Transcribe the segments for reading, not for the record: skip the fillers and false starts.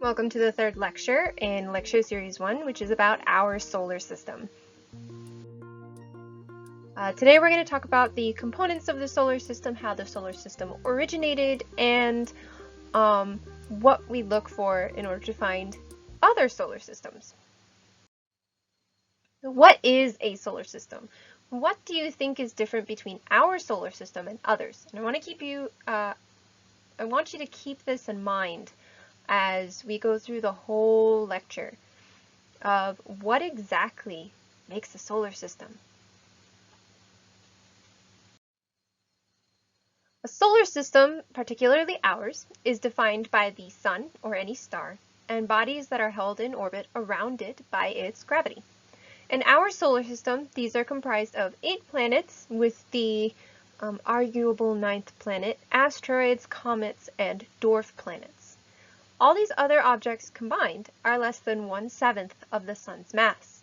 Welcome to the third lecture in Lecture Series 1, which is about our solar system. Today we're going to talk about the components of the solar system, how the solar system originated, and what we look for in order to find other solar systems. What is a solar system? What do you think is different between our solar system and others? And I want you to keep this in mind as we go through the whole lecture of what exactly makes a solar system. A solar system, particularly ours, is defined by the sun or any star and bodies that are held in orbit around it by its gravity. In our solar system, these are comprised of 8 planets with the arguable 9th planet, asteroids, comets, and dwarf planets. All these other objects combined are less than 1/7 of the sun's mass.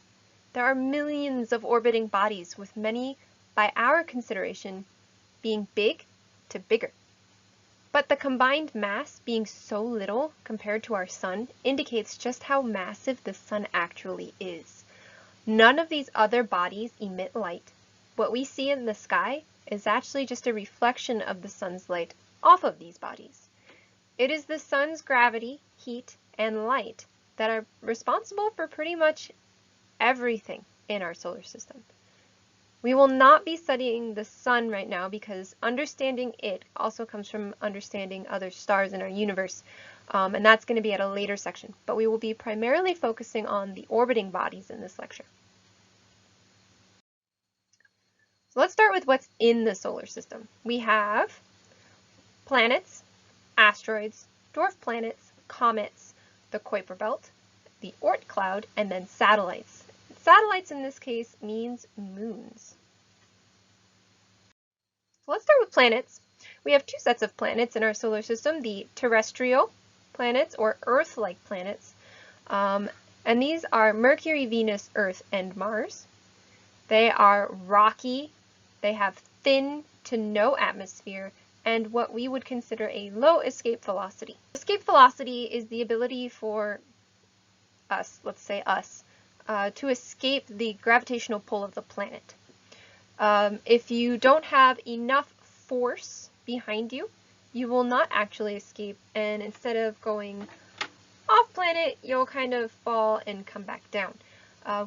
There are millions of orbiting bodies with many, by our consideration, being big to bigger. But the combined mass being so little compared to our sun indicates just how massive the sun actually is. None of these other bodies emit light. What we see in the sky is actually just a reflection of the sun's light off of these bodies. It is the sun's gravity, heat, and light that are responsible for pretty much everything in our solar system. We will not be studying the sun right now because understanding it also comes from understanding other stars in our universe, and that's going to be at a later section. But we will be primarily focusing on the orbiting bodies in this lecture. So let's start with what's in the solar system. We have planets, asteroids, dwarf planets, comets, the Kuiper belt, the Oort Cloud, and then satellites. Satellites in this case means moons. So let's start with planets. We have 2 sets of planets in our solar system, the terrestrial planets or Earth-like planets. And these are Mercury, Venus, Earth, and Mars. They are rocky, they have thin to no atmosphere, and what we would consider a low escape velocity. Escape velocity is the ability for us, let's say us, to escape the gravitational pull of the planet. If you don't have enough force behind you, you will not actually escape, and instead of going off planet, you'll kind of fall and come back down,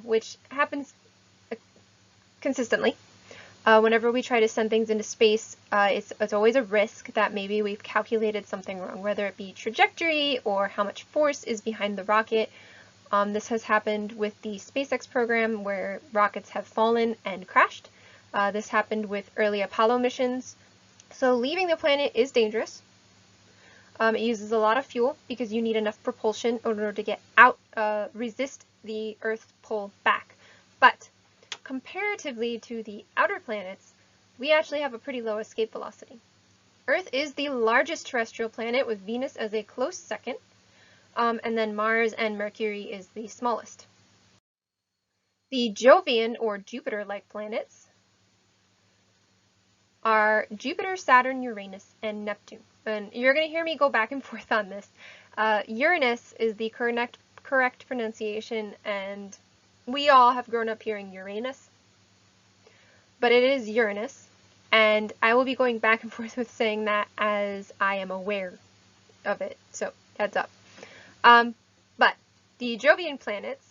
which happens consistently. Whenever we try to send things into space, it's always a risk that maybe we've calculated something wrong, whether it be trajectory or how much force is behind the rocket. This has happened with the SpaceX program where rockets have fallen and crashed. This happened with early Apollo missions. So leaving the planet is dangerous. It uses a lot of fuel because you need enough propulsion in order to get out, resist the Earth's pull back. But comparatively to the outer planets, we actually have a pretty low escape velocity. Earth is the largest terrestrial planet with Venus as a close second, and then Mars and Mercury is the smallest. The Jovian or Jupiter-like planets are Jupiter, Saturn, Uranus, and Neptune. And you're going to hear me go back and forth on this. Uranus is the correct pronunciation, and we all have grown up hearing Uranus, but it is Uranus, and I will be going back and forth with saying that as I am aware of it, so heads up. But the Jovian planets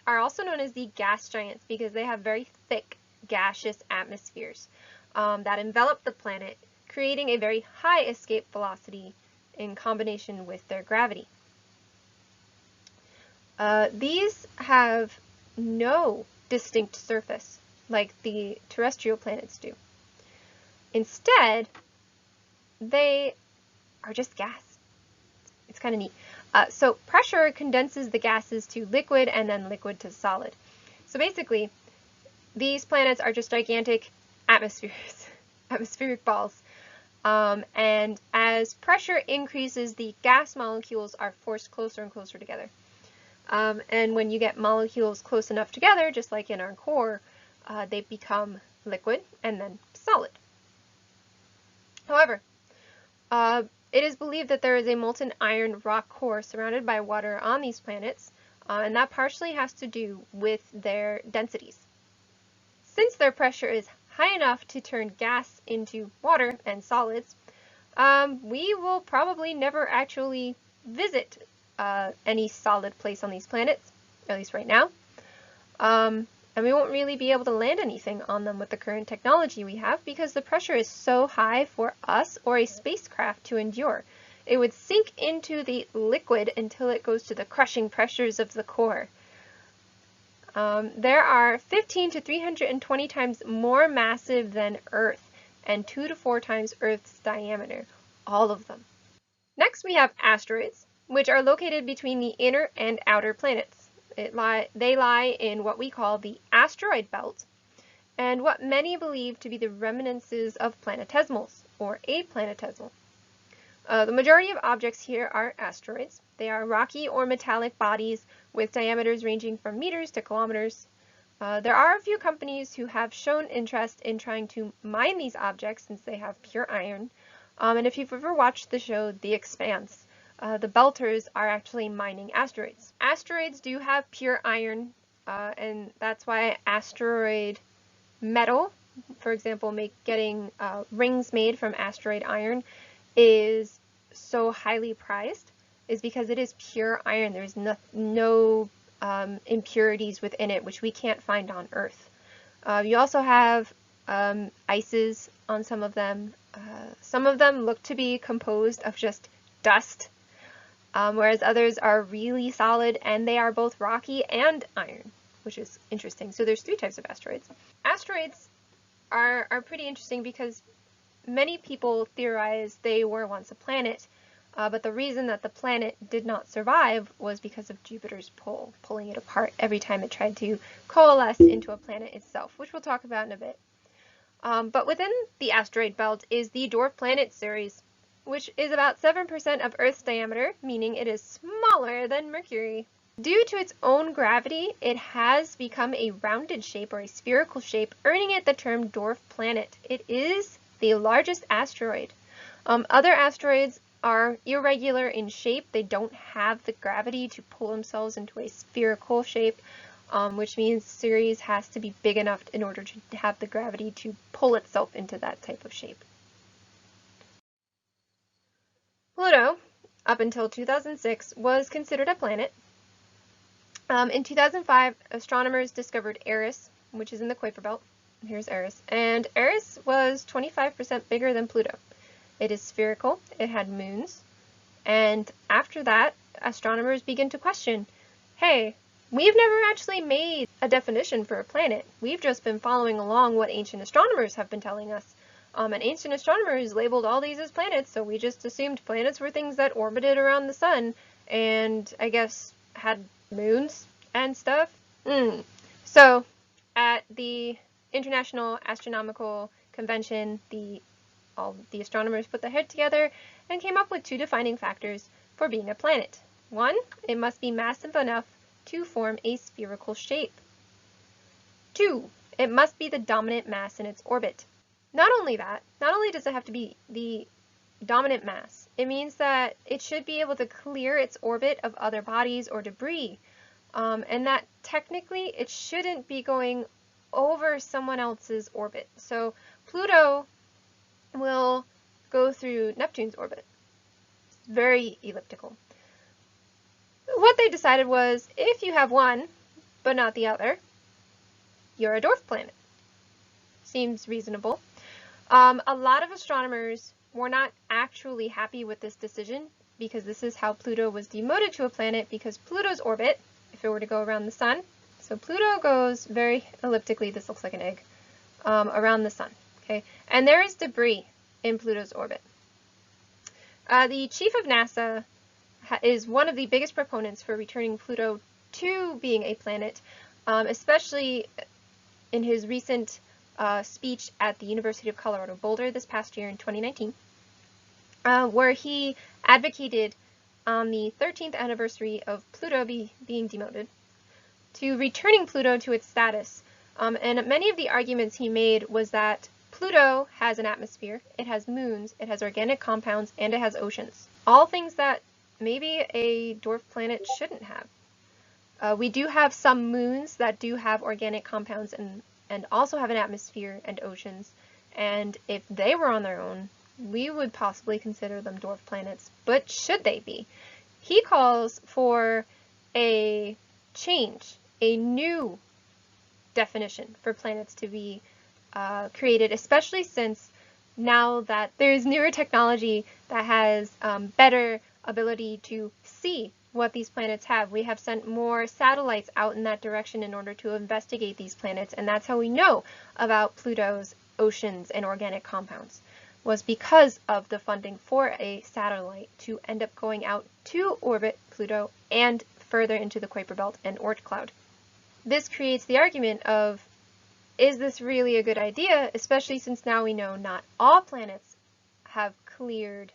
are also known as the gas giants because they have very thick gaseous atmospheres that envelop the planet, creating a very high escape velocity in combination with their gravity. These have no distinct surface like the terrestrial planets do. Instead, they are just gas. It's kind of neat. So pressure condenses the gases to liquid and then liquid to solid. So basically, these planets are just gigantic atmospheric balls. And as pressure increases, the gas molecules are forced closer and closer together. And when you get molecules close enough together, just like in our core, they become liquid and then solid. However, It is believed that there is a molten iron rock core surrounded by water on these planets, and that partially has to do with their densities. Since their pressure is high enough to turn gas into water and solids, we will probably never actually visit any solid place on these planets, at least right now. And we won't really be able to land anything on them with the current technology we have because the pressure is so high for us or a spacecraft to endure. It would sink into the liquid until it goes to the crushing pressures of the core. There are 15 to 320 times more massive than Earth and 2 to 4 times Earth's diameter, all of them. Next we have asteroids, which are located between the inner and outer planets. They lie in what we call the asteroid belt, and what many believe to be the remnants of planetesimals, or a planetesimal. The majority of objects here are asteroids. They are rocky or metallic bodies with diameters ranging from meters to kilometers. There are a few companies who have shown interest in trying to mine these objects since they have pure iron. And if you've ever watched the show The Expanse, the Belters are actually mining asteroids. Asteroids do have pure iron, and that's why asteroid metal, for example, getting rings made from asteroid iron, is so highly prized, is because it is pure iron. There's no impurities within it, which we can't find on Earth. You also have ices on some of them. Some of them look to be composed of just dust, whereas others are really solid, and they are both rocky and iron, which is interesting. So there's 3 types of asteroids. Asteroids are pretty interesting because many people theorize they were once a planet, but the reason that the planet did not survive was because of Jupiter's pull, pulling it apart every time it tried to coalesce into a planet itself, which we'll talk about in a bit. But within the asteroid belt is the Dwarf Planets series, which is about 7% of Earth's diameter, meaning it is smaller than Mercury. Due to its own gravity, it has become a rounded shape or a spherical shape, earning it the term dwarf planet. It is the largest asteroid. Other asteroids are irregular in shape. They don't have the gravity to pull themselves into a spherical shape, which means Ceres has to be big enough in order to have the gravity to pull itself into that type of shape. Pluto, up until 2006, was considered a planet. In 2005, astronomers discovered Eris, which is in the Kuiper belt. Here's Eris. And Eris was 25% bigger than Pluto. It is spherical, it had moons, and after that, astronomers began to question, hey, we've never actually made a definition for a planet. We've just been following along what ancient astronomers have been telling us. And ancient astronomers labeled all these as planets, so we just assumed planets were things that orbited around the sun and, I guess, had moons and stuff. So, at the International Astronomical Convention, all the astronomers put their head together and came up with 2 defining factors for being a planet. 1, it must be massive enough to form a spherical shape. 2, it must be the dominant mass in its orbit. Not only does it have to be the dominant mass, it means that it should be able to clear its orbit of other bodies or debris, and that technically it shouldn't be going over someone else's orbit. So Pluto will go through Neptune's orbit. It's very elliptical. What they decided was, if you have one, but not the other, you're a dwarf planet. Seems reasonable. A lot of astronomers were not actually happy with this decision because this is how Pluto was demoted to a planet, because Pluto's orbit, if it were to go around the sun, so Pluto goes very elliptically, this looks like an egg, around the sun, okay? And there is debris in Pluto's orbit. The chief of NASA is one of the biggest proponents for returning Pluto to being a planet, especially in his recent speech at the University of Colorado Boulder this past year in 2019, where he advocated on the 13th anniversary of Pluto being demoted to returning Pluto to its status. And many of the arguments he made was that Pluto has an atmosphere, it has moons, it has organic compounds, and it has oceans. All things that maybe a dwarf planet shouldn't have. We do have some moons that do have organic compounds and also have an atmosphere and oceans, and if they were on their own, we would possibly consider them dwarf planets, but should they be? He calls for a change, a new definition for planets to be created, especially since now that there's newer technology that has better ability to see what these planets have. We have sent more satellites out in that direction in order to investigate these planets, and that's how we know about Pluto's oceans and organic compounds, was because of the funding for a satellite to end up going out to orbit Pluto and further into the Kuiper belt and Oort cloud. This creates the argument of, is this really a good idea, especially since now we know not all planets have cleared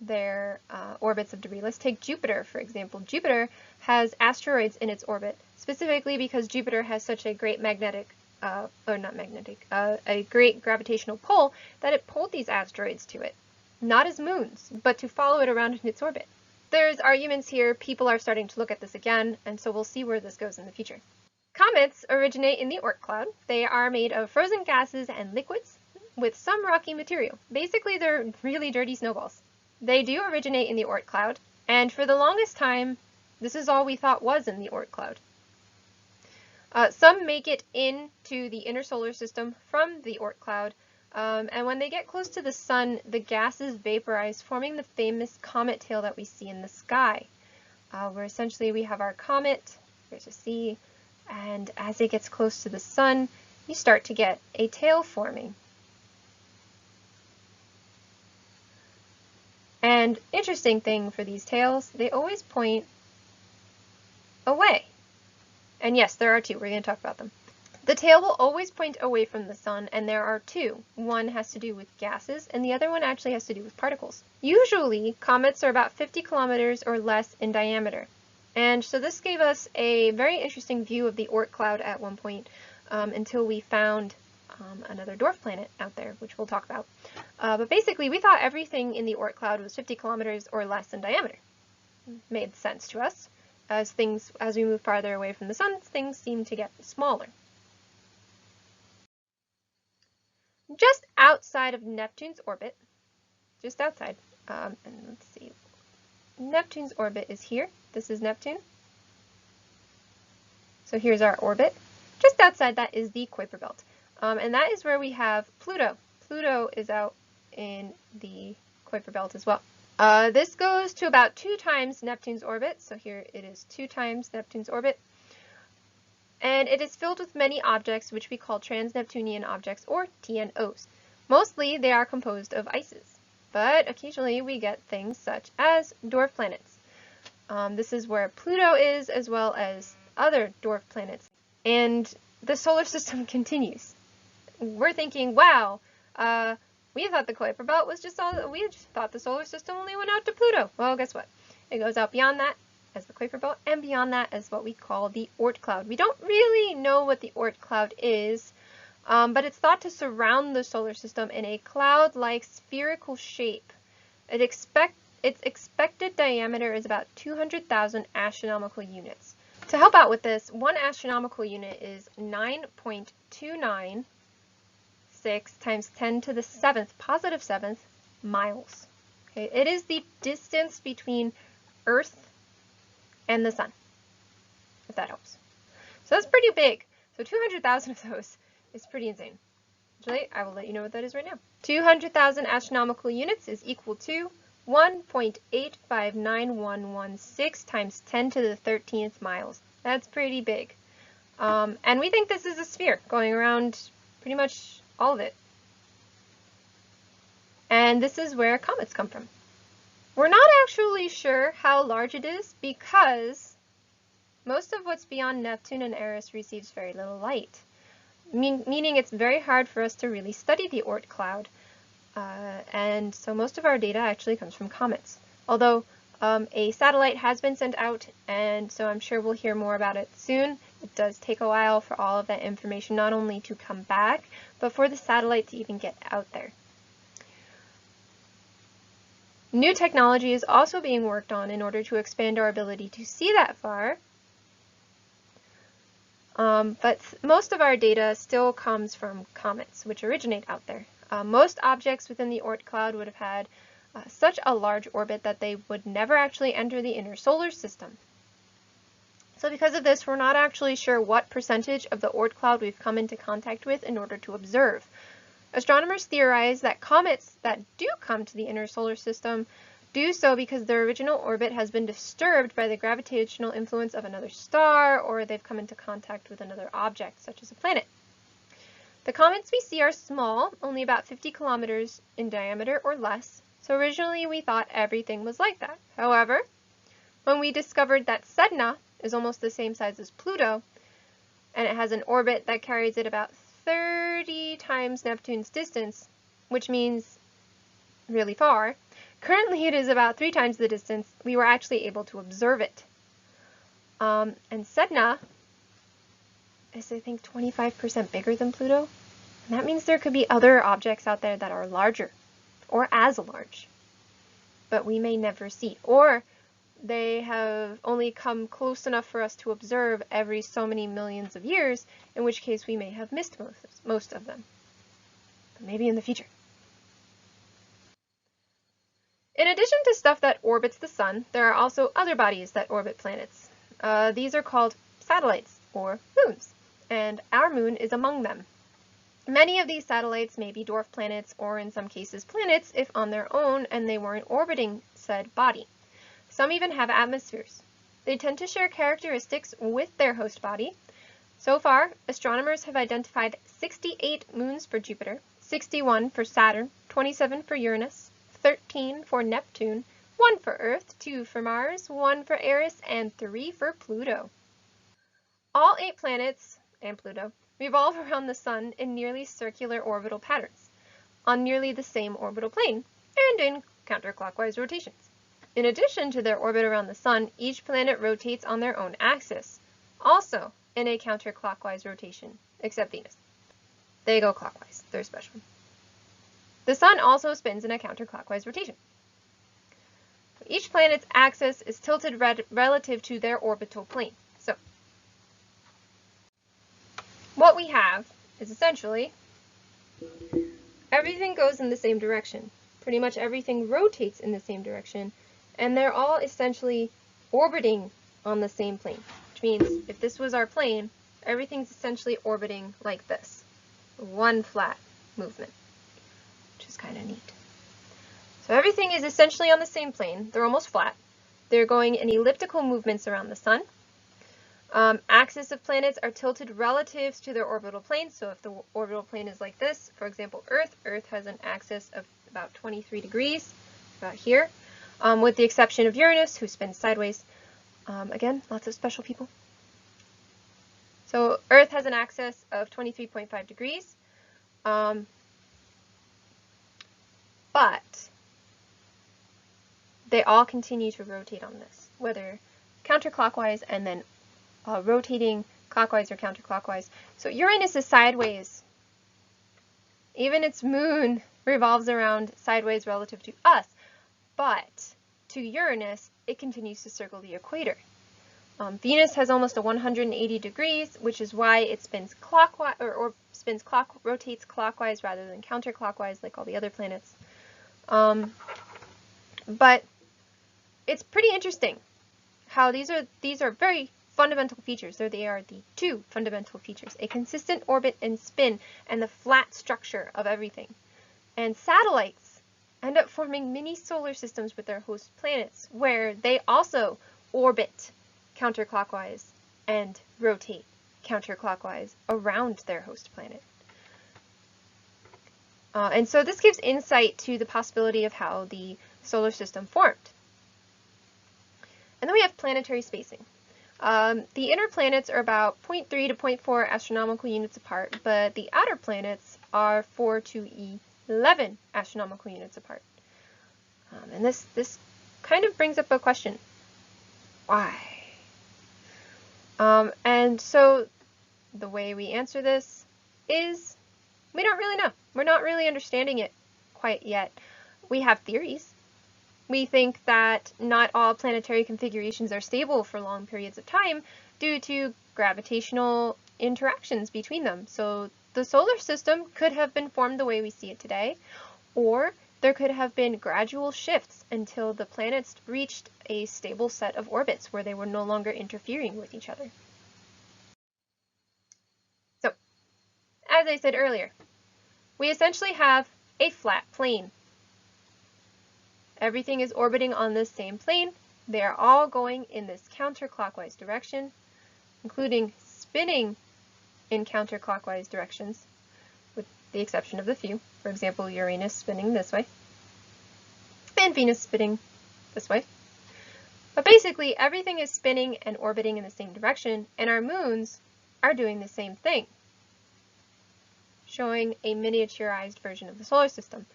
their orbits of debris. Let's take Jupiter, for example. Jupiter has asteroids in its orbit, specifically because Jupiter has such a great a great gravitational pull that it pulled these asteroids to it, not as moons, but to follow it around in its orbit. There's arguments here, people are starting to look at this again, and so we'll see where this goes in the future. Comets originate in the Oort cloud. They are made of frozen gases and liquids with some rocky material. Basically, they're really dirty snowballs. They do originate in the Oort cloud, and for the longest time, this is all we thought was in the Oort cloud. Some make it into the inner solar system from the Oort cloud, and when they get close to the sun, the gases vaporize, forming the famous comet tail that we see in the sky, where essentially we have our comet, there's a C, and as it gets close to the sun, you start to get a tail forming. And interesting thing for these tails, they always point away. And yes, there are two. We're going to talk about them. The tail will always point away from the sun, and there are two. One has to do with gases, and the other one actually has to do with particles. Usually, comets are about 50 kilometers or less in diameter. And so this gave us a very interesting view of the Oort cloud at one point, until we found another dwarf planet out there, which we'll talk about. But basically, we thought everything in the Oort cloud was 50 kilometers or less in diameter. Made sense to us. As we move farther away from the sun, things seem to get smaller. Just outside of Neptune's orbit, just outside, and let's see, Neptune's orbit is here. This is Neptune. So here's our orbit. Just outside that is the Kuiper belt. And that is where we have Pluto. Pluto is out in the Kuiper belt as well. This goes to about 2 times Neptune's orbit. So here it is 2 times Neptune's orbit. And it is filled with many objects which we call trans-Neptunian objects, or TNOs. Mostly they are composed of ices, but occasionally we get things such as dwarf planets. This is where Pluto is, as well as other dwarf planets. And the solar system continues. We're thinking, wow, we thought the Kuiper belt was we just thought the solar system only went out to Pluto. Well, guess what? It goes out beyond that as the Kuiper belt, and beyond that as what we call the Oort cloud. We don't really know what the Oort cloud is, but it's thought to surround the solar system in a cloud-like spherical shape. Its expected diameter is about 200,000 astronomical units. To help out with this, 1 astronomical unit is 9.296 times 10 to the 7th, positive 7th, miles. Okay, it is the distance between Earth and the sun, if that helps. So that's pretty big. So 200,000 of those is pretty insane. Actually, I will let you know what that is right now. 200,000 astronomical units is equal to 1.859116 times 10 to the 13th miles. That's pretty big. And we think this is a sphere going around pretty much all of it. And this is where comets come from. We're not actually sure how large it is because most of what's beyond Neptune and Eris receives very little light, meaning it's very hard for us to really study the Oort cloud. And so most of our data actually comes from comets. Although A satellite has been sent out, and so I'm sure we'll hear more about it soon. It does take a while for all of that information not only to come back, but for the satellite to even get out there. New technology is also being worked on in order to expand our ability to see that far. But most of our data still comes from comets, which originate out there. Most objects within the Oort cloud would have had such a large orbit that they would never actually enter the inner solar system. So because of this, we're not actually sure what percentage of the Oort cloud we've come into contact with in order to observe. Astronomers theorize that comets that do come to the inner solar system do so because their original orbit has been disturbed by the gravitational influence of another star, or they've come into contact with another object, such as a planet. The comets we see are small, only about 50 kilometers in diameter or less, so originally we thought everything was like that. However, when we discovered that Sedna is almost the same size as Pluto, and it has an orbit that carries it about 30 times Neptune's distance, which means really far. Currently it is about 3 times the distance. We were actually able to observe it. And Sedna is, I think, 25% bigger than Pluto. And that means there could be other objects out there that are larger, or as large, but we may never see. Or they have only come close enough for us to observe every so many millions of years, in which case we may have missed most of them. But maybe in the future. In addition to stuff that orbits the sun, there are also other bodies that orbit planets. These are called satellites, or moons, and our moon is among them. Many of these satellites may be dwarf planets, or in some cases planets if on their own and they weren't orbiting said body. Some even have atmospheres. They tend to share characteristics with their host body. So far, astronomers have identified 68 moons for Jupiter, 61 for Saturn, 27 for Uranus, 13 for Neptune, 1 for Earth, 2 for Mars, 1 for Eris, and 3 for Pluto. All 8 planets, and Pluto, revolve around the Sun in nearly circular orbital patterns, on nearly the same orbital plane, and in counterclockwise rotations. In addition to their orbit around the Sun, each planet rotates on their own axis, also in a counterclockwise rotation, except Venus. They go clockwise. They're special. The Sun also spins in a counterclockwise rotation. Each planet's axis is tilted relative to their orbital plane. So, what we have is essentially everything goes in the same direction. Pretty much everything rotates in the same direction, and they're all essentially orbiting on the same plane, which means if this was our plane, everything's essentially orbiting like this. One flat movement, which is kind of neat. So everything is essentially on the same plane. They're almost flat. They're going in elliptical movements around the Sun. Axes of planets are tilted relative to their orbital plane. So if the orbital plane is like this, for example, Earth has an axis of about 23 degrees, about here, with the exception of Uranus, who spins sideways. Again, lots of special people. So Earth has an axis of 23.5 degrees. But they all continue to rotate on this, whether counterclockwise and then rotating clockwise or counterclockwise. So Uranus is sideways. Even its moon revolves around sideways relative to us, but to Uranus, it continues to circle the equator. Venus has almost a 180 degrees, which is why it spins clockwise, rotates clockwise rather than counterclockwise like all the other planets. But it's pretty interesting how these are very fundamental features. They are the two fundamental features: a consistent orbit and spin, and the flat structure of everything. And satellites end up forming mini solar systems with their host planets, where they also orbit counterclockwise and rotate counterclockwise around their host planet. And so this gives insight to the possibility of how the solar system formed. And then we have planetary spacing. The inner planets are about 0.3 to 0.4 astronomical units apart, but the outer planets are 4 to 11 astronomical units apart. And this kind of brings up a question. Why? And so the way we answer this is we don't really know. We're not really understanding it quite yet. We have theories. We think that not all planetary configurations are stable for long periods of time due to gravitational interactions between them. So the solar system could have been formed the way we see it today, or there could have been gradual shifts until the planets reached a stable set of orbits where they were no longer interfering with each other. So, as I said earlier, we essentially have a flat plane. Everything is orbiting on this same plane. They are all going in this counterclockwise direction, including spinning in counterclockwise directions, with the exception of the few. For example, Uranus spinning this way, and Venus spinning this way. But basically, everything is spinning and orbiting in the same direction, and our moons are doing the same thing, showing a miniaturized version of the solar system.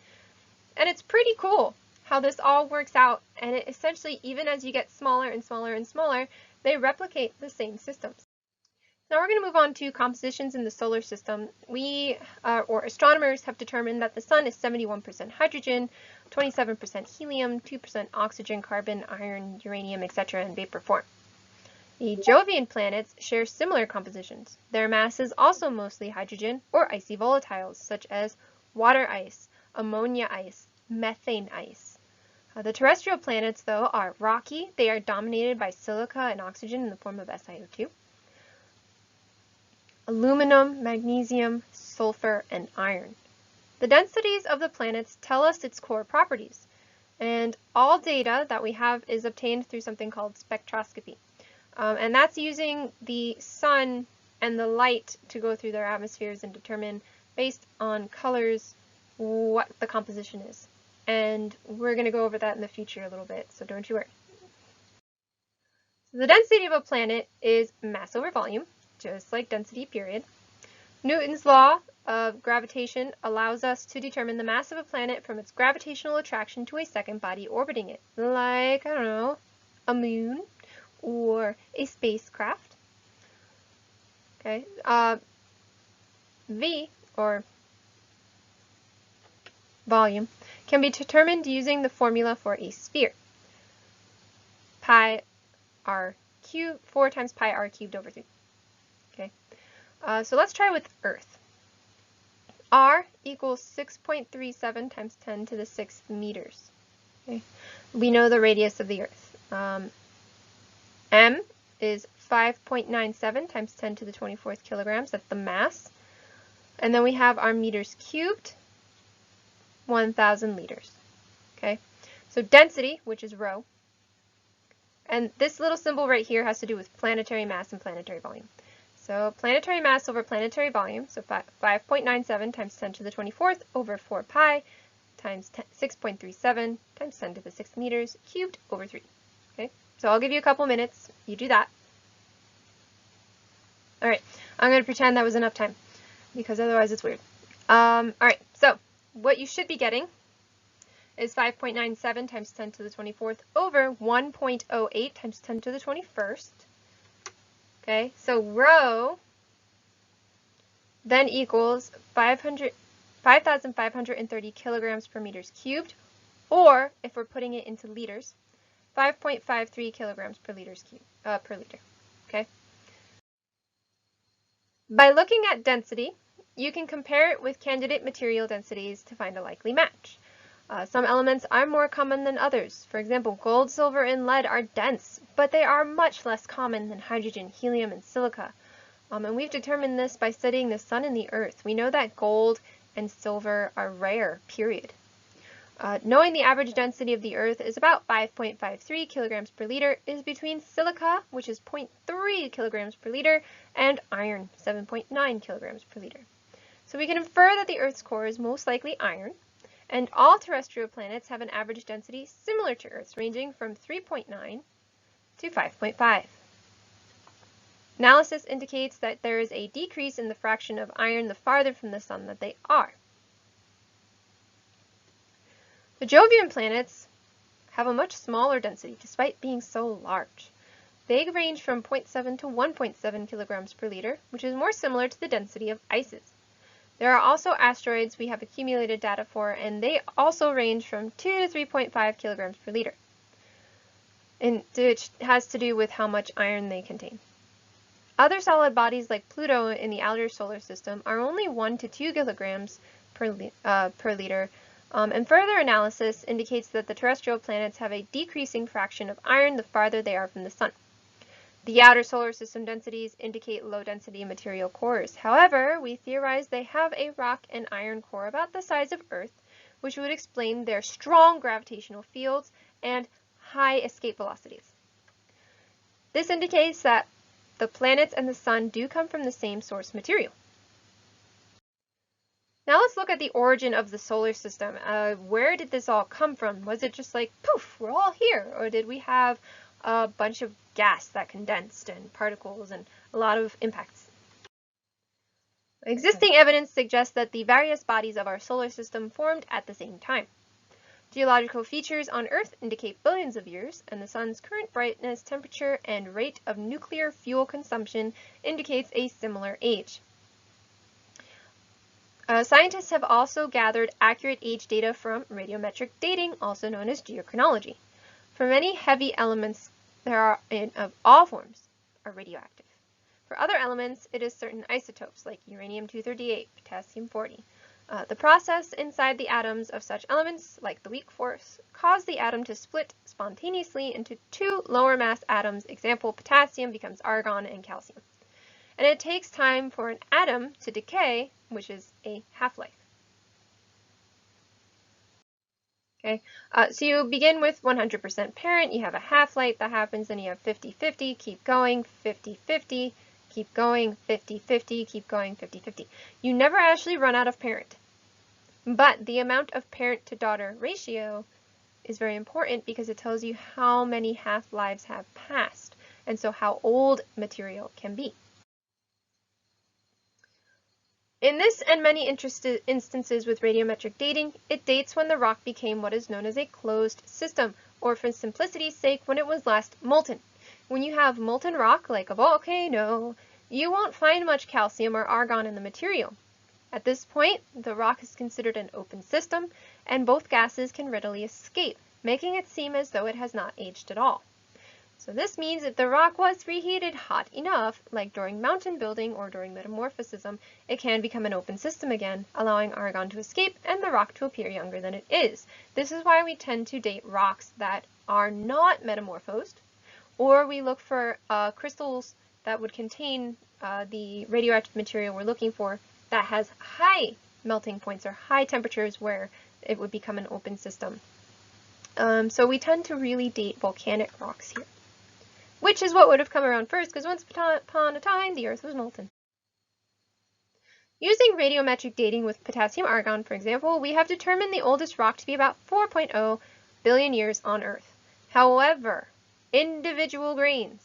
And it's pretty cool how this all works out, and it essentially, even as you get smaller and smaller and smaller, they replicate the same systems. Now we're going to move on to compositions in the solar system. We, or astronomers, have determined that the sun is 71% hydrogen, 27% helium, 2% oxygen, carbon, iron, uranium, etc. in vapor form. The Jovian planets share similar compositions. Their mass is also mostly hydrogen or icy volatiles, such as water ice, ammonia ice, methane ice. The terrestrial planets, though, are rocky. They are dominated by silica and oxygen in the form of SiO2. Aluminum, magnesium, sulfur, and iron. The densities of the planets tell us its core properties, and all data that we have is obtained through something called spectroscopy. And that's using the sun and the light to go through their atmospheres and determine, based on colors, what the composition is. And we're going to go over that in the future a little bit, so don't you worry. So the density of a planet is mass over volume, just like density period. Newton's law of gravitation allows us to determine the mass of a planet from its gravitational attraction to a second body orbiting it, like, I don't know, a moon or a spacecraft. Okay, V, or volume, can be determined using the formula for a sphere. Pi r cubed, 4 times pi r cubed over 3. Okay, so let's try with Earth. R equals 6.37 times 10 to the 6th meters. Okay, we know the radius of the Earth. M is 5.97 times 10 to the 24th kilograms. That's the mass. And then we have our meters cubed, 1,000 liters. Okay, so density, which is rho, and this little symbol right here has to do with planetary mass and planetary volume. So planetary mass over planetary volume, so 5.97 times 10 to the 24th over 4 pi times 6.37 times 10 to the 6th meters cubed over 3. Okay, so I'll give you a couple minutes. You do that. All right, I'm going to pretend that was enough time because otherwise it's weird. All right, so what you should be getting is 5.97 times 10 to the 24th over 1.08 times 10 to the 21st. Okay, so rho then equals 5,530 kilograms per meters cubed, or if we're putting it into liters, 5.53 kilograms per liter. Okay. By looking at density, you can compare it with candidate material densities to find a likely match. Some elements are more common than others. For example, gold, silver, and lead are dense, but they are much less common than hydrogen, helium, and silica. And we've determined this by studying the sun and the earth. We know that gold and silver are rare, period. Knowing the average density of the earth is about 5.53 kilograms per liter is between silica, which is 0.3 kilograms per liter, and iron, 7.9 kilograms per liter. So we can infer that the earth's core is most likely iron, and all terrestrial planets have an average density similar to Earth's, ranging from 3.9 to 5.5. Analysis indicates that there is a decrease in the fraction of iron the farther from the sun that they are. The Jovian planets have a much smaller density despite being so large. They range from 0.7 to 1.7 kilograms per liter, which is more similar to the density of ices. There are also asteroids we have accumulated data for, and they also range from 2 to 3.5 kilograms per liter, which has to do with how much iron they contain. Other solid bodies like Pluto in the outer solar system are only 1 to 2 kilograms per liter, and further analysis indicates that the terrestrial planets have a decreasing fraction of iron the farther they are from the Sun. The outer solar system densities indicate low-density material cores. However, we theorize they have a rock and iron core about the size of Earth, which would explain their strong gravitational fields and high escape velocities. This indicates that the planets and the Sun do come from the same source material. Now let's look at the origin of the solar system. Where did this all come from? Was it just like, poof, we're all here? Or did we have a bunch of gas that condensed and particles and a lot of impacts? Existing evidence suggests that the various bodies of our solar system formed at the same time. Geological features on Earth indicate billions of years, and the Sun's current brightness, temperature, and rate of nuclear fuel consumption indicates a similar age. Scientists have also gathered accurate age data from radiometric dating, also known as geochronology. For many heavy elements of all forms are radioactive. For other elements, it is certain isotopes like uranium-238, potassium-40. The process inside the atoms of such elements, like the weak force, cause the atom to split spontaneously into two lower mass atoms. Example, potassium becomes argon and calcium. And it takes time for an atom to decay, which is a half-life. Okay, so you begin with 100% parent, you have a half-life that happens, then you have 50-50, keep going, 50-50, keep going, 50-50, keep going, 50-50. You never actually run out of parent. But the amount of parent to daughter ratio is very important because it tells you how many half-lives have passed, and so how old material can be. In this and many instances with radiometric dating, it dates when the rock became what is known as a closed system, or for simplicity's sake, when it was last molten. When you have molten rock, like a volcano, you won't find much calcium or argon in the material. At this point, the rock is considered an open system, and both gases can readily escape, making it seem as though it has not aged at all. So this means if the rock was reheated hot enough, like during mountain building or during metamorphism, it can become an open system again, allowing argon to escape and the rock to appear younger than it is. This is why we tend to date rocks that are not metamorphosed, or we look for crystals that would contain the radioactive material we're looking for that has high melting points or high temperatures where it would become an open system. So we tend to really date volcanic rocks here, which is what would have come around first, because once upon a time, the Earth was molten. Using radiometric dating with potassium argon, for example, we have determined the oldest rock to be about 4.0 billion years on Earth. However, individual grains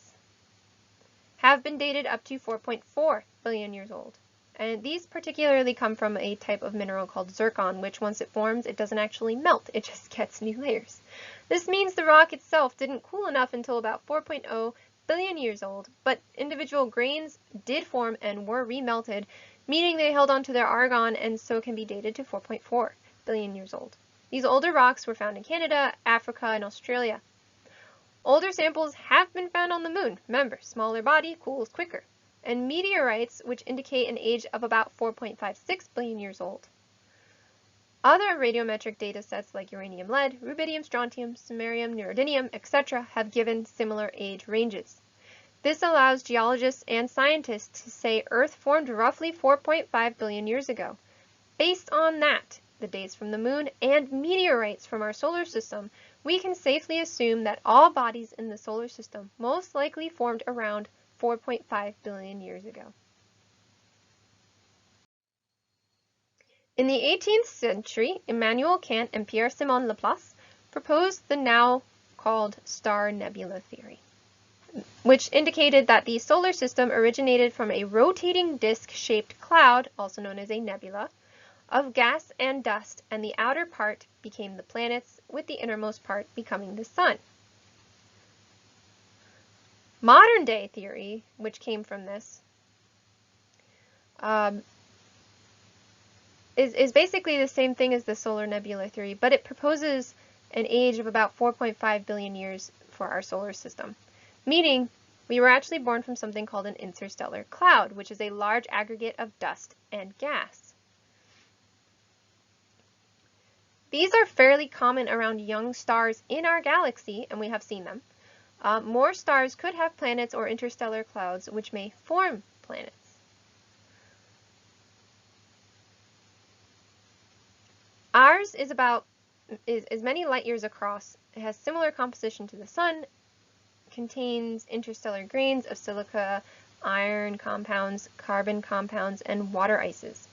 have been dated up to 4.4 billion years old. And these particularly come from a type of mineral called zircon, which once it forms, it doesn't actually melt, it just gets new layers. This means the rock itself didn't cool enough until about 4.0 billion years old, but individual grains did form and were remelted, meaning they held onto their argon and so can be dated to 4.4 billion years old. These older rocks were found in Canada, Africa, and Australia. Older samples have been found on the moon. Remember, smaller body cools quicker. And meteorites, which indicate an age of about 4.56 billion years old. Other radiometric data sets like uranium-lead, rubidium, strontium, samarium, neodymium, etc. have given similar age ranges. This allows geologists and scientists to say Earth formed roughly 4.5 billion years ago. Based on that, the dates from the moon, and meteorites from our solar system, we can safely assume that all bodies in the solar system most likely formed around 4.5 billion years ago. In the 18th century, Immanuel Kant and Pierre-Simon Laplace proposed the now called star nebula theory, which indicated that the solar system originated from a rotating disk-shaped cloud, also known as a nebula, of gas and dust, and the outer part became the planets, with the innermost part becoming the sun. Modern day theory, which came from this, is basically the same thing as the solar nebula theory, but it proposes an age of about 4.5 billion years for our solar system, meaning we were actually born from something called an interstellar cloud, which is a large aggregate of dust and gas. These are fairly common around young stars in our galaxy, and we have seen them. More stars could have planets or interstellar clouds, which may form planets. Ours is many light years across. It has similar composition to the Sun, contains interstellar grains of silica, iron compounds, carbon compounds, and water ices.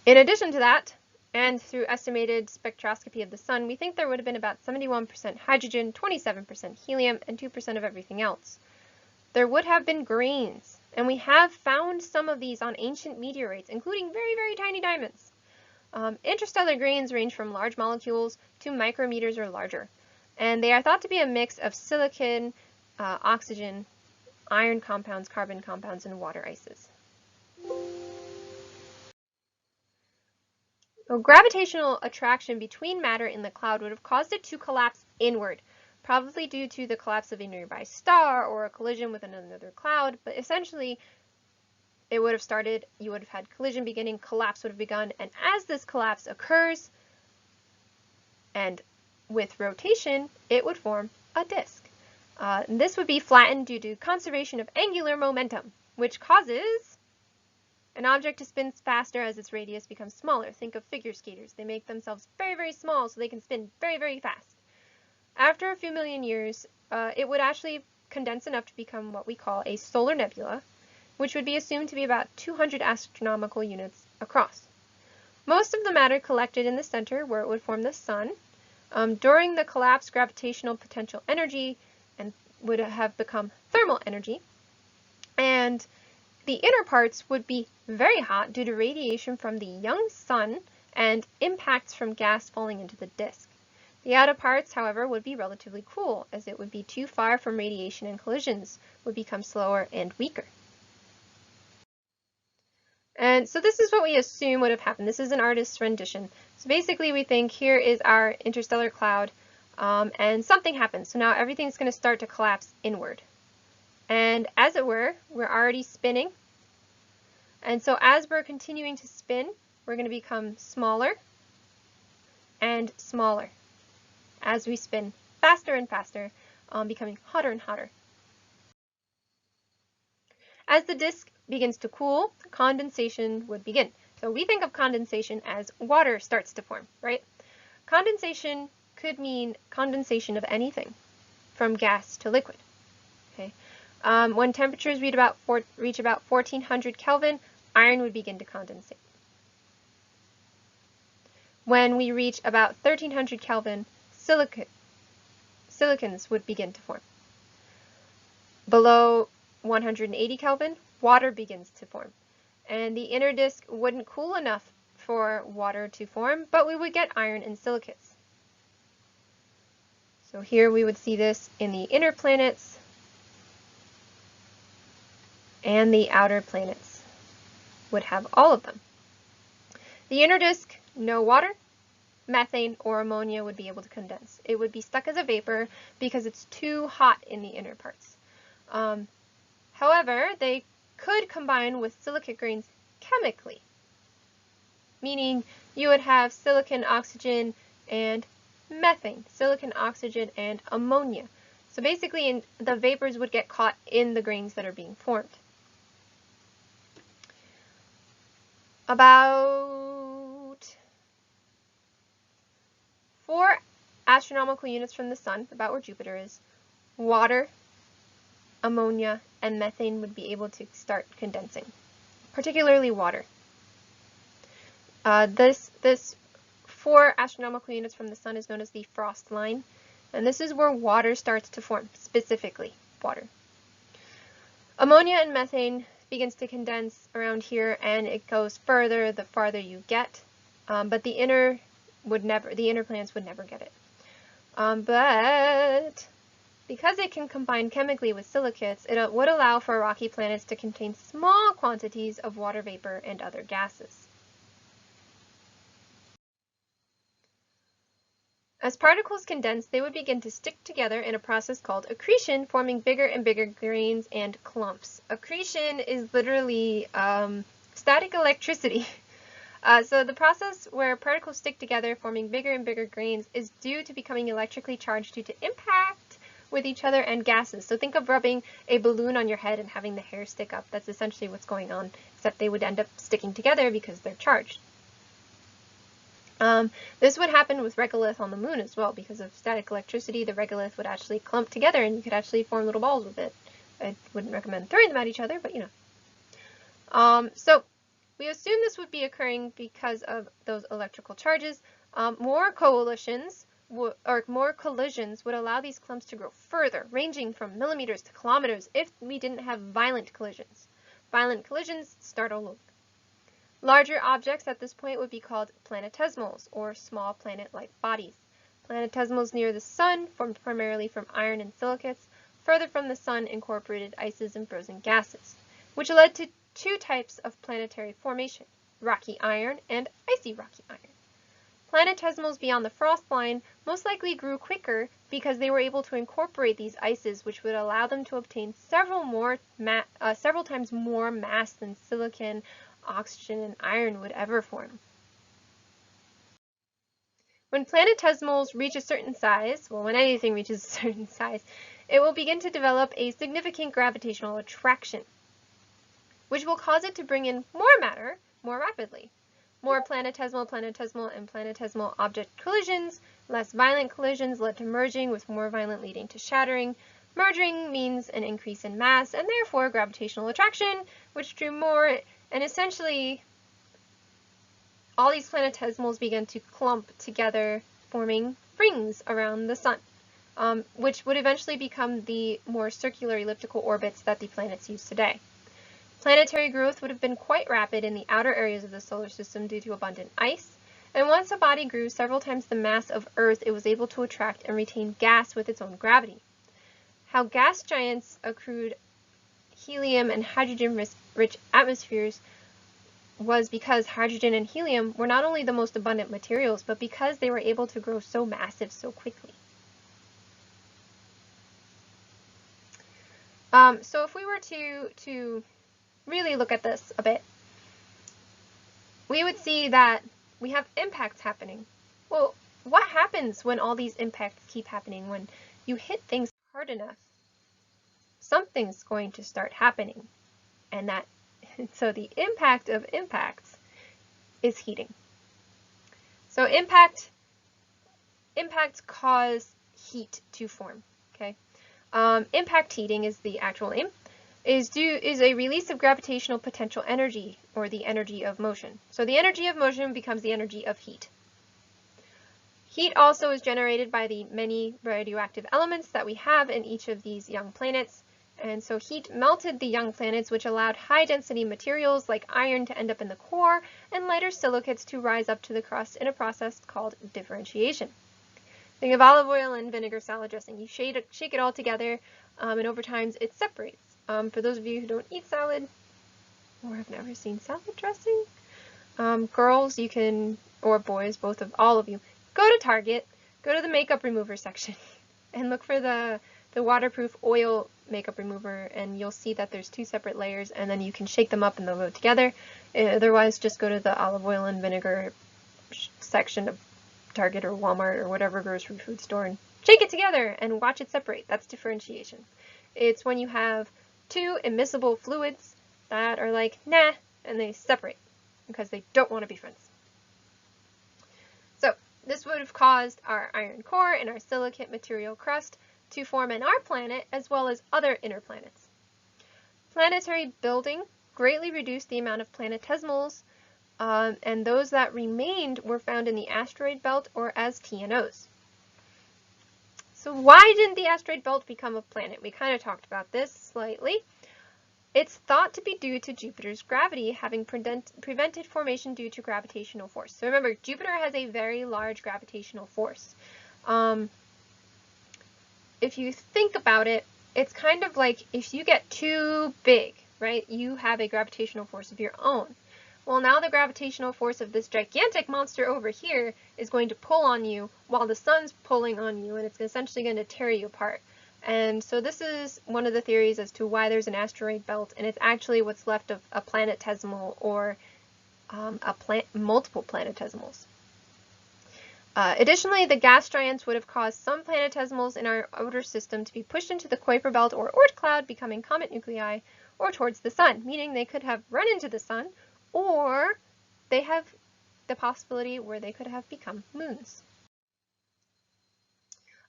In addition to that, and through estimated spectroscopy of the Sun, we think there would have been about 71% hydrogen, 27% helium, and 2% of everything else. There would have been grains, and we have found some of these on ancient meteorites, including very, very tiny diamonds. Interstellar grains range from large molecules to micrometers or larger, and they are thought to be a mix of silicon, oxygen, iron compounds, carbon compounds, and water ices. So gravitational attraction between matter in the cloud would have caused it to collapse inward, probably due to the collapse of a nearby star or a collision with another cloud, but essentially it would have started, you would have had collision beginning, collapse would have begun, and as this collapse occurs, and with rotation, it would form a disk. This would be flattened due to conservation of angular momentum, which causes an object to spin faster as its radius becomes smaller. Think of figure skaters. They make themselves very, very small so they can spin very, very fast. After a few million years, it would actually condense enough to become what we call a solar nebula, which would be assumed to be about 200 astronomical units across. Most of the matter collected in the center, where it would form the Sun. During the collapse, gravitational potential energy would have become thermal energy, and the inner parts would be very hot due to radiation from the young Sun and impacts from gas falling into the disk. The outer parts, however, would be relatively cool, as it would be too far from radiation and collisions would become slower and weaker. And so this is what we assume would have happened. This is an artist's rendition. So basically we think here is our interstellar cloud, and something happens. So now everything's going to start to collapse inward. And as it were, we're already spinning. And so as we're continuing to spin, we're going to become smaller and smaller as we spin faster and faster, becoming hotter and hotter. As the disk begins to cool, condensation would begin. So we think of condensation as water starts to form, right? Condensation could mean condensation of anything, from gas to liquid. Okay. When temperatures reach about 1400 Kelvin, iron would begin to condensate. When we reach about 1300 Kelvin, silicons would begin to form. Below 180 Kelvin, water begins to form. And the inner disk wouldn't cool enough for water to form, but we would get iron and silicates. So here we would see this in the inner planets and the outer planets would have all of them. The inner disk, no water, methane or ammonia would be able to condense. It would be stuck as a vapor because it's too hot in the inner parts. However, they could combine with silicate grains chemically, meaning you would have silicon, oxygen, and methane, silicon, oxygen, and ammonia. So basically, the vapors would get caught in the grains that are being formed. About 4 astronomical units from the Sun, about where Jupiter is, water, ammonia, and methane would be able to start condensing, particularly water. This 4 astronomical units from the Sun is known as the frost line, and this is where water starts to form, specifically water. Ammonia and methane begins to condense around here, and it goes further the farther you get. But the inner planets would never get it. But because it can combine chemically with silicates, it would allow for rocky planets to contain small quantities of water vapor and other gases. As particles condense, they would begin to stick together in a process called accretion, forming bigger and bigger grains and clumps. Accretion is literally static electricity. So the process where particles stick together, forming bigger and bigger grains, is due to becoming electrically charged due to impact with each other and gases. So think of rubbing a balloon on your head and having the hair stick up. That's essentially what's going on, except they would end up sticking together because they're charged. This would happen with regolith on the moon as well. Because of static electricity, the regolith would actually clump together and you could actually form little balls with it. I wouldn't recommend throwing them at each other, but you know. So we assume this would be occurring because of those electrical charges. More collisions would allow these clumps to grow further, ranging from millimeters to kilometers if we didn't have violent collisions. Violent collisions start all over. Larger objects at this point would be called planetesimals, or small planet-like bodies. Planetesimals near the Sun, formed primarily from iron and silicates, further from the Sun incorporated ices and frozen gases, which led to two types of planetary formation, rocky iron and icy rocky iron. Planetesimals beyond the frost line most likely grew quicker because they were able to incorporate these ices, which would allow them to obtain several times more mass than silicon, oxygen, and iron would ever form. When planetesimals reach a certain size, well, when anything reaches a certain size, it will begin to develop a significant gravitational attraction, which will cause it to bring in more matter more rapidly. More planetesimal, and planetesimal object collisions, less violent collisions led to merging, with more violent leading to shattering. Merging means an increase in mass and therefore gravitational attraction, which drew more, and essentially all these planetesimals began to clump together, forming rings around the Sun, which would eventually become the more circular elliptical orbits that the planets use today. Planetary growth would have been quite rapid in the outer areas of the solar system due to abundant ice, and once a body grew several times the mass of Earth, it was able to attract and retain gas with its own gravity. How gas giants accrued helium and hydrogen-rich atmospheres was because hydrogen and helium were not only the most abundant materials, but because they were able to grow so massive so quickly. So if we were to really look at this a bit, we would see that we have impacts happening. Well, what happens when all these impacts keep happening? When you hit things hard enough, something's going to start happening. And so the impact of impacts is heating. So impacts cause heat to form. Okay, impact heating is the actual name. Is a release of gravitational potential energy, or the energy of motion. So the energy of motion becomes the energy of heat. Heat also is generated by the many radioactive elements that we have in each of these young planets. And so heat melted the young planets, which allowed high-density materials like iron to end up in the core and lighter silicates to rise up to the crust in a process called differentiation. Think of olive oil and vinegar salad dressing. You shake it all together, and over time it separates. For those of you who don't eat salad or have never seen salad dressing, girls, you can, or boys, all of you, go to Target, go to the makeup remover section, and look for the waterproof oil makeup remover, and you'll see that there's two separate layers, and then you can shake them up and they'll go together. Otherwise, just go to the olive oil and vinegar section of Target or Walmart or whatever grocery food store and shake it together and watch it separate. That's differentiation. It's when you have two immiscible fluids that are like, nah, and they separate because they don't want to be friends. So this would have caused our iron core and our silicate material crust to form in our planet as well as other inner planets. Planetary building greatly reduced the amount of planetesimals, and those that remained were found in the asteroid belt or as TNOs. So why didn't the asteroid belt become a planet? We kind of talked about this slightly. It's thought to be due to Jupiter's gravity having prevented formation due to gravitational force. So remember, Jupiter has a very large gravitational force. If you think about it, it's kind of like if you get too big, right? You have a gravitational force of your own. Well, now the gravitational force of this gigantic monster over here is going to pull on you while the sun's pulling on you, and it's essentially going to tear you apart. And so this is one of the theories as to why there's an asteroid belt, and it's actually what's left of a planetesimal or multiple planetesimals. Additionally, the gas giants would have caused some planetesimals in our outer system to be pushed into the Kuiper belt or Oort cloud, becoming comet nuclei, or towards the sun, meaning they could have run into the sun, or they have the possibility where they could have become moons.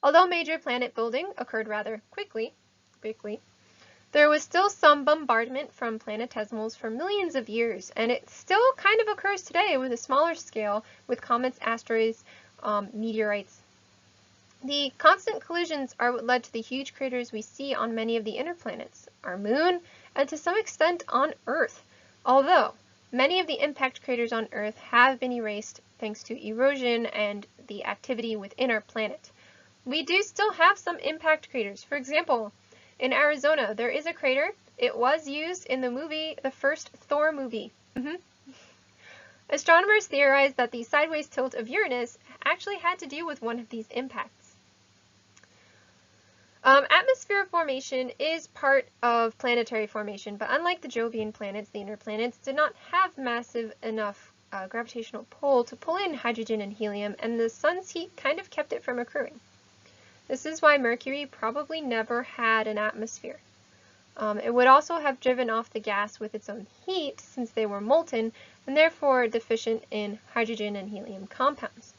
Although major planet building occurred rather quickly, there was still some bombardment from planetesimals for millions of years, and it still kind of occurs today with a smaller scale with comets, asteroids, meteorites. The constant collisions are what led to the huge craters we see on many of the inner planets, our moon, and to some extent on Earth, although many of the impact craters on Earth have been erased thanks to erosion and the activity within our planet. We do still have some impact craters. For example, in Arizona, there is a crater. It was used in the first Thor movie. Astronomers theorize that the sideways tilt of Uranus actually had to do with one of these impacts. Atmosphere formation is part of planetary formation, but unlike the Jovian planets, the inner planets did not have massive enough gravitational pull to pull in hydrogen and helium, and the sun's heat kind of kept it from occurring. This is why Mercury probably never had an atmosphere. It would also have driven off the gas with its own heat since they were molten and therefore deficient in hydrogen and helium compounds.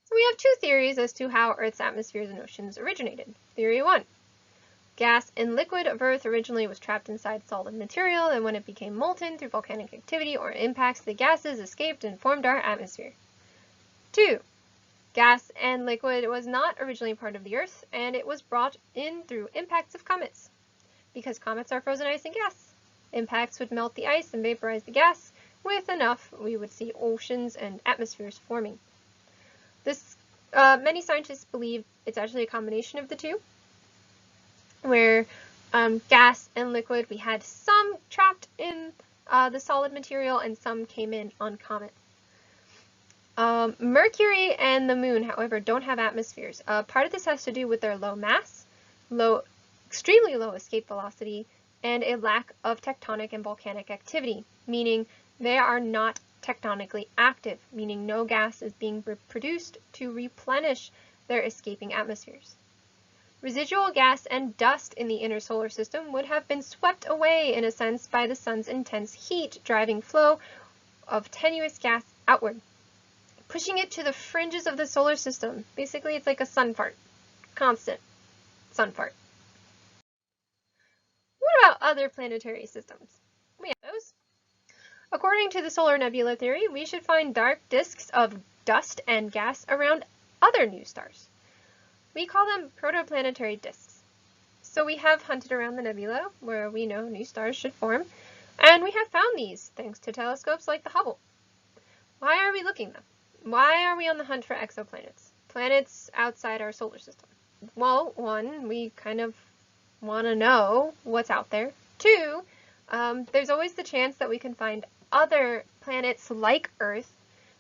So we have two theories as to how Earth's atmospheres and oceans originated. Theory 1. Gas and liquid of Earth originally was trapped inside solid material, and when it became molten through volcanic activity or impacts, the gases escaped and formed our atmosphere. 2. Gas and liquid was not originally part of the Earth, and it was brought in through impacts of comets. Because comets are frozen ice and gas, impacts would melt the ice and vaporize the gas. With enough, we would see oceans and atmospheres forming. Many scientists believe it's actually a combination of the two, where gas and liquid, we had some trapped in the solid material and some came in on comets. Mercury and the moon, however, don't have atmospheres. Part of this has to do with their low mass, extremely low escape velocity, and a lack of tectonic and volcanic activity, meaning they are not tectonically active, meaning no gas is being produced to replenish their escaping atmospheres. Residual gas and dust in the inner solar system would have been swept away, in a sense, by the sun's intense heat, driving flow of tenuous gas outward, pushing it to the fringes of the solar system. Basically, it's like a sun fart. Constant sun fart. What about other planetary systems? We have those. According to the solar nebula theory, we should find dark disks of dust and gas around other new stars. We call them protoplanetary disks. So we have hunted around the nebula, where we know new stars should form, and we have found these thanks to telescopes like the Hubble. Why are we looking them? Why are we on the hunt for exoplanets, planets outside our solar system? Well, 1, we kind of want to know what's out there. 2, there's always the chance that we can find other planets like Earth,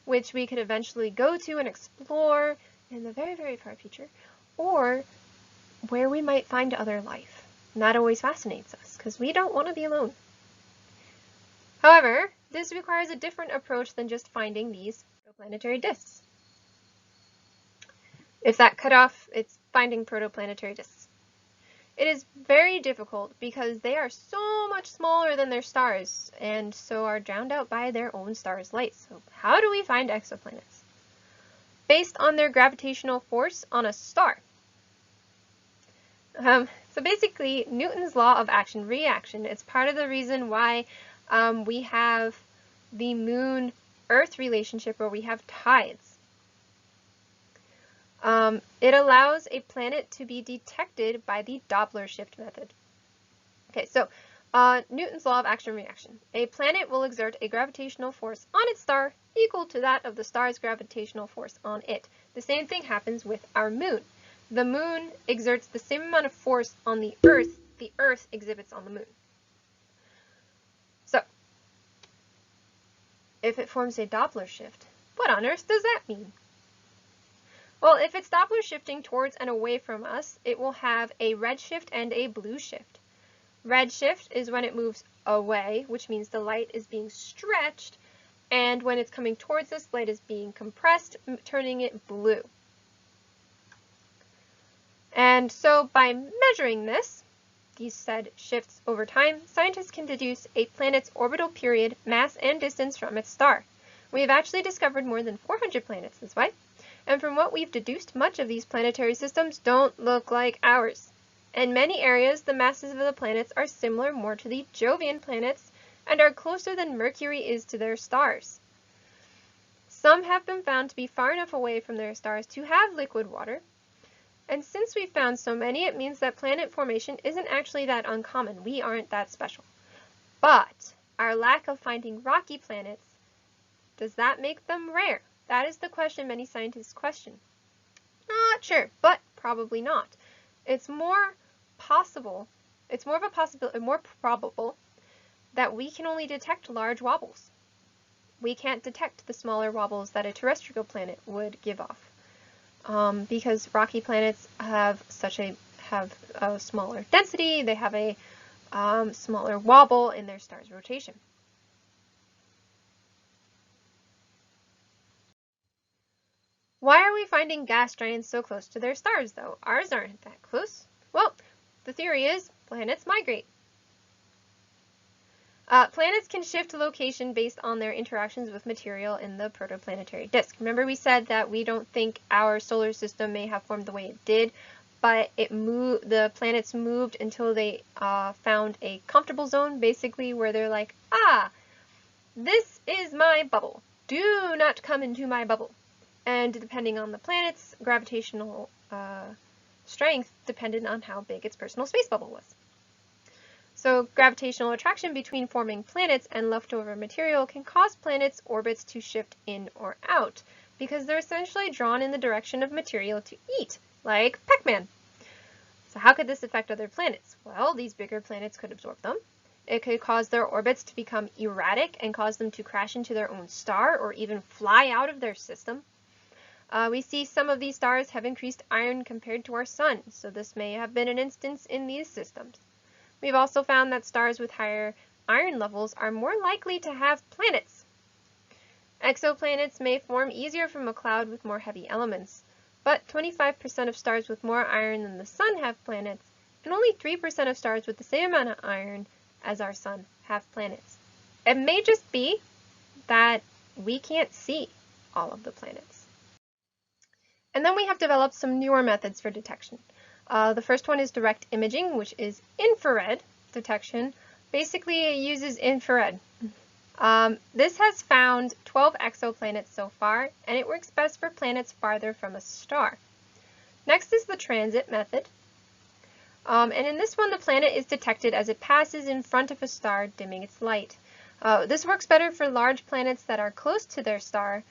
which we could eventually go to and explore in the very, very far future, or where we might find other life. And that always fascinates us, because we don't want to be alone. However, this requires a different approach than just finding these protoplanetary disks. If that cut off, it's finding protoplanetary disks. It is very difficult because they are so much smaller than their stars and so are drowned out by their own star's light. So how do we find exoplanets? Based on their gravitational force on a star. So basically, Newton's law of action-reaction, it's part of the reason why we have the Moon-Earth relationship where we have tides. It allows a planet to be detected by the Doppler shift method. Okay, so Newton's law of action and reaction. A planet will exert a gravitational force on its star equal to that of the star's gravitational force on it. The same thing happens with our moon. The moon exerts the same amount of force on the Earth exhibits on the moon. So, if it forms a Doppler shift, what on earth does that mean? Well, if it's Doppler shifting towards and away from us, it will have a red shift and a blue shift. Red shift is when it moves away, which means the light is being stretched, and when it's coming towards us, light is being compressed, turning it blue. And so by measuring these said shifts over time, scientists can deduce a planet's orbital period, mass, and distance from its star. We have actually discovered more than 400 planets this way, and from what we've deduced, much of these planetary systems don't look like ours. In many areas, the masses of the planets are similar more to the Jovian planets and are closer than Mercury is to their stars. Some have been found to be far enough away from their stars to have liquid water, and since we've found so many, it means that planet formation isn't actually that uncommon. We aren't that special. But our lack of finding rocky planets, does that make them rare? That is the question many scientists question. Not sure, but probably not. It's more probable that we can only detect large wobbles. We can't detect the smaller wobbles that a terrestrial planet would give off, because rocky planets have a smaller density. They have a smaller wobble in their star's rotation. Why are we finding gas giants so close to their stars, though? Ours aren't that close. Well, the theory is planets migrate. Planets can shift location based on their interactions with material in the protoplanetary disk. Remember we said that we don't think our solar system may have formed the way it did, but the planets moved until they found a comfortable zone, basically, where they're like, this is my bubble. Do not come into my bubble. And depending on the planet's gravitational strength depended on how big its personal space bubble was. So gravitational attraction between forming planets and leftover material can cause planets' orbits to shift in or out, because they're essentially drawn in the direction of material to eat, like Pac-Man. So how could this affect other planets? Well, these bigger planets could absorb them. It could cause their orbits to become erratic and cause them to crash into their own star or even fly out of their system. We see some of these stars have increased iron compared to our sun, so this may have been an instance in these systems. We've also found that stars with higher iron levels are more likely to have planets. Exoplanets may form easier from a cloud with more heavy elements, but 25% of stars with more iron than the sun have planets, and only 3% of stars with the same amount of iron as our sun have planets. It may just be that we can't see all of the planets. And then we have developed some newer methods for detection. The first one is direct imaging, which is infrared detection. Basically, it uses infrared. This has found 12 exoplanets so far, and it works best for planets farther from a star. Next is the transit method. And in this one, the planet is detected as it passes in front of a star, dimming its light. This works better for large planets that are close to their star,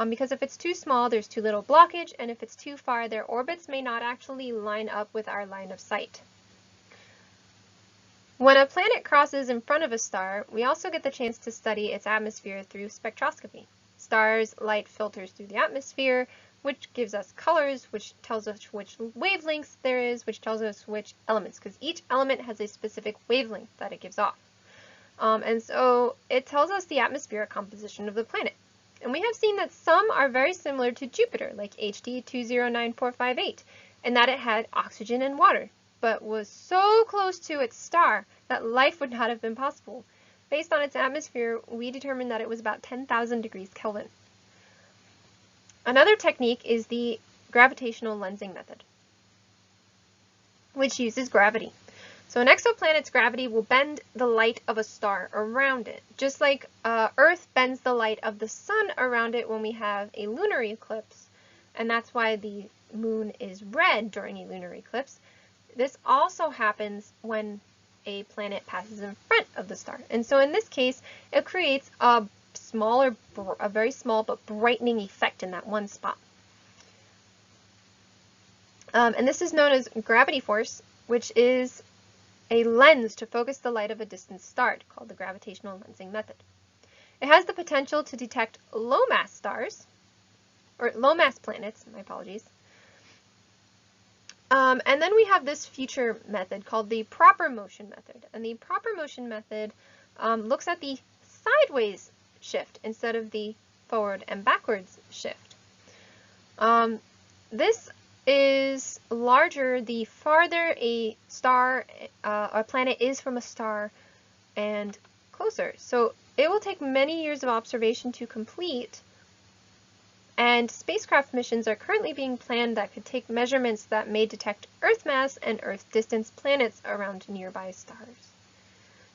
because if it's too small, there's too little blockage, and if it's too far, their orbits may not actually line up with our line of sight. When a planet crosses in front of a star, we also get the chance to study its atmosphere through spectroscopy. Stars' light filters through the atmosphere, which gives us colors, which tells us which wavelengths there is, which tells us which elements, because each element has a specific wavelength that it gives off. And so it tells us the atmospheric composition of the planet. And we have seen that some are very similar to Jupiter, like HD 209458, in that it had oxygen and water, but was so close to its star that life would not have been possible. Based on its atmosphere, we determined that it was about 10,000 degrees Kelvin. Another technique is the gravitational lensing method, which uses gravity. So an exoplanet's gravity will bend the light of a star around it, just like Earth bends the light of the sun around it when we have a lunar eclipse, and that's why the moon is red during a lunar eclipse. This also happens when a planet passes in front of the star. And so in this case, it creates a very small but brightening effect in that one spot. And this is known as gravity force, which is a lens to focus the light of a distant star, called the gravitational lensing method. It has the potential to detect low-mass stars, or low-mass planets, my apologies. And then we have this future method called the proper motion method. And the proper motion method looks at the sideways shift instead of the forward and backwards shift. This is larger the farther a star or planet is from a star and closer. So it will take many years of observation to complete, and spacecraft missions are currently being planned that could take measurements that may detect Earth mass and Earth distance planets around nearby stars.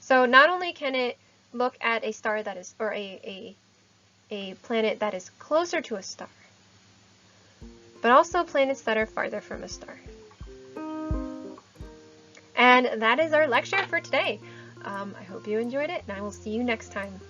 So not only can it look at a star that is, or a planet that is closer to a star, but also planets that are farther from a star. And that is our lecture for today. I hope you enjoyed it, and I will see you next time.